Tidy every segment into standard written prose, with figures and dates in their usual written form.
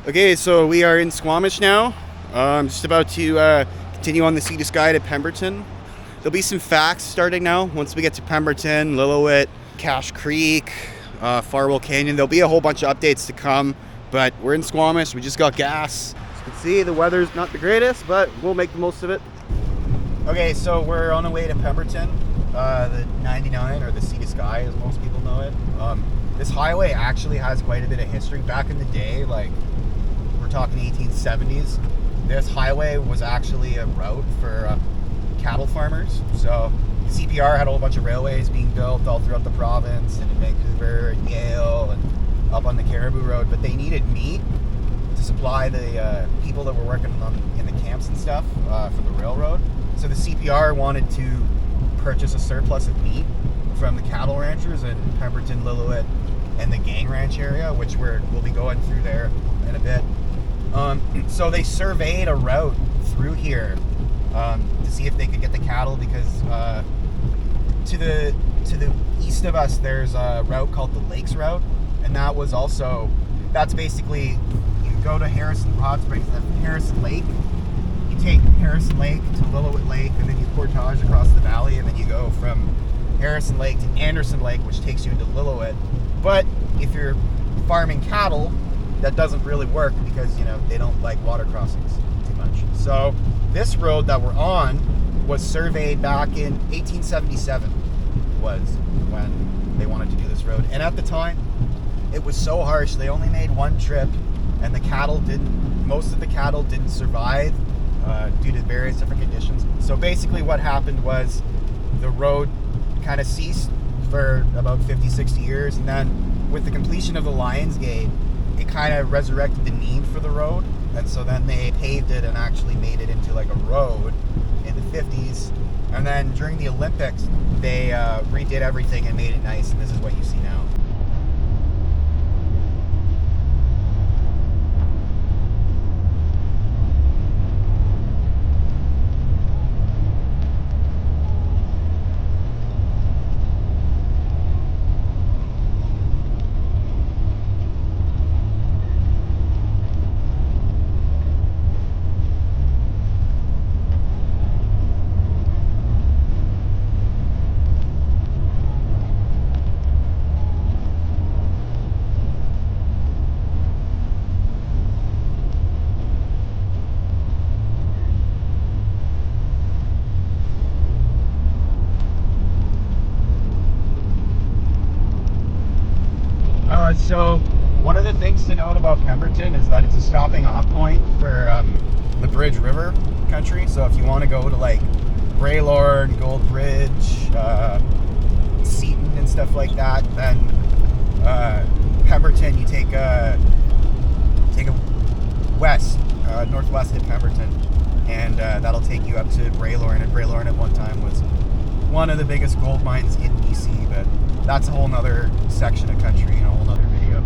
Okay, so we are in Squamish now. I'm just about to continue on the Sea to Sky to Pemberton. There'll be some facts starting now. Once we get to Pemberton, Lillooet, Cache Creek, Farwell Canyon, there'll be a whole bunch of updates to come. But we're in Squamish. We just got gas. As you can see, the weather's not the greatest, but we'll make the most of it. Okay, so we're on the way to Pemberton, the 99, or the Sea to Sky, as most people know it. This highway actually has quite a bit of history. Back in the day, like, we're talking 1870s, this highway was actually a route for cattle farmers. So the CPR had a whole bunch of railways being built all throughout the province, and in Vancouver and Yale and up on the Caribou Road, but they needed meat to supply the people that were working in the camps and stuff for the railroad. So the CPR wanted to purchase a surplus of meat from the cattle ranchers in Pemberton, Lillooet, and the Gang Ranch area, which we'll be going through there in a bit. So they surveyed a route through here to see if they could get the cattle, because to the east of us there's a route called the Lakes Route, and that's basically, you go to Hot Springs, Harrison Lake. You take Harrison Lake to Lillooet Lake, and then you portage across the valley, and then you go from Harrison Lake to Anderson Lake, which takes you into Lillooet. But if you're farming cattle, that doesn't really work, because they don't like water crossings too much. So this road that we're on was surveyed back in 1877, was when they wanted to do this road. And at the time, it was so harsh, they only made one trip, and most of the cattle didn't survive due to various different conditions. So basically what happened was the road kind of ceased for about 50-60 years, and then with the completion of the Lions Gate, it kind of resurrected the need for the road, and so then they paved it and actually made it into like a road in the 50s. And then during the Olympics, they redid everything and made it nice, and this is what you see now. So one of the things to note about Pemberton is that it's a stopping off point for the Bridge River country. So if you want to go to like Braylord, Gold Bridge, Seaton and stuff like that, then Pemberton, you take a west, northwest of Pemberton, and that'll take you up to Braylord. And Braylord at one time was one of the biggest gold mines in BC, but that's a whole nother section of country and a whole nother video.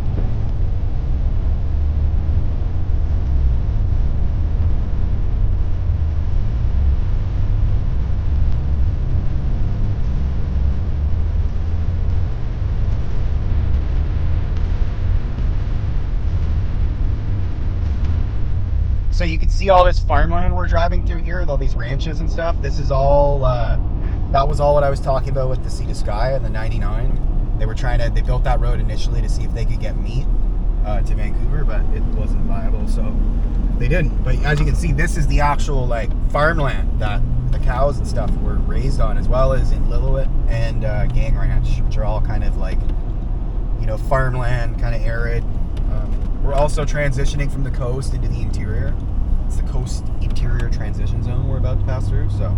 So you can see all this farmland we're driving through here, all these ranches and stuff. This is all, that was all what I was talking about with the Sea to Sky and the 99. They built that road initially to see if they could get meat to Vancouver, but it wasn't viable, so they didn't. But as you can see, this is the actual like farmland that the cows and stuff were raised on, as well as in Lillooet and Gang Ranch, which are all kind of like, farmland, kind of arid. We're also transitioning from the coast into the interior. It's the coast interior transition zone we're about to pass through. So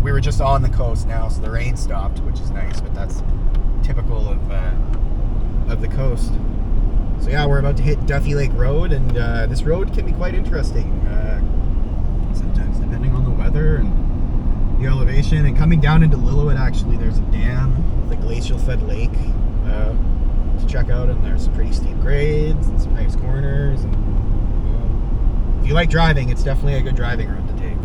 we were just on the coast now, so the rain stopped, which is nice, but that's typical of the coast. So yeah, we're about to hit Duffy Lake Road, and this road can be quite interesting sometimes, depending on the weather and the elevation. And coming down into Lillooet, actually, there's a dam, the glacial fed lake, to check out, and there's some pretty steep grades and some nice corners. And if you like driving, it's definitely a good driving route to take.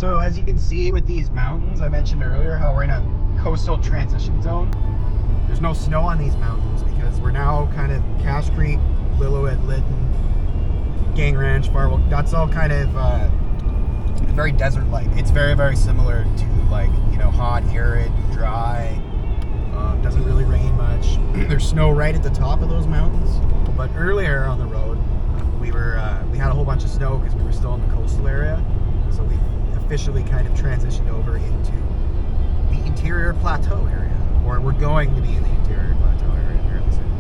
So as you can see with these mountains, I mentioned earlier how we're in a coastal transition zone. There's no snow on these mountains because we're now kind of Cache Creek, Lillooet, Lytton, Gang Ranch, Farwell. That's all kind of very desert-like. It's very, very similar to like, you know, hot, arid, dry. Doesn't really rain much. There's snow right at the top of those mountains. But earlier on the road, we had a whole bunch of snow because we were still in the coastal area. So we officially kind of transitioned over into the interior plateau area, or we're going to be in the interior plateau area fairly soon.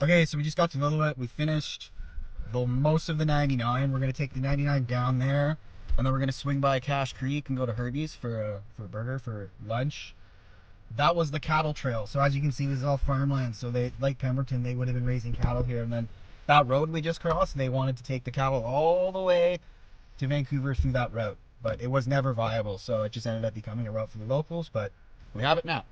Okay, so we just got to Lillooet. We finished most of the 99. We're gonna take the 99 down there, and then we're gonna swing by Cache Creek and go to Herbie's for a burger for lunch. That was the cattle trail. So as you can see, this is all farmland. So they, like Pemberton, they would have been raising cattle here. And then that road we just crossed, they wanted to take the cattle all the way to Vancouver through that route, but it was never viable. So it just ended up becoming a route for the locals. But we have it now.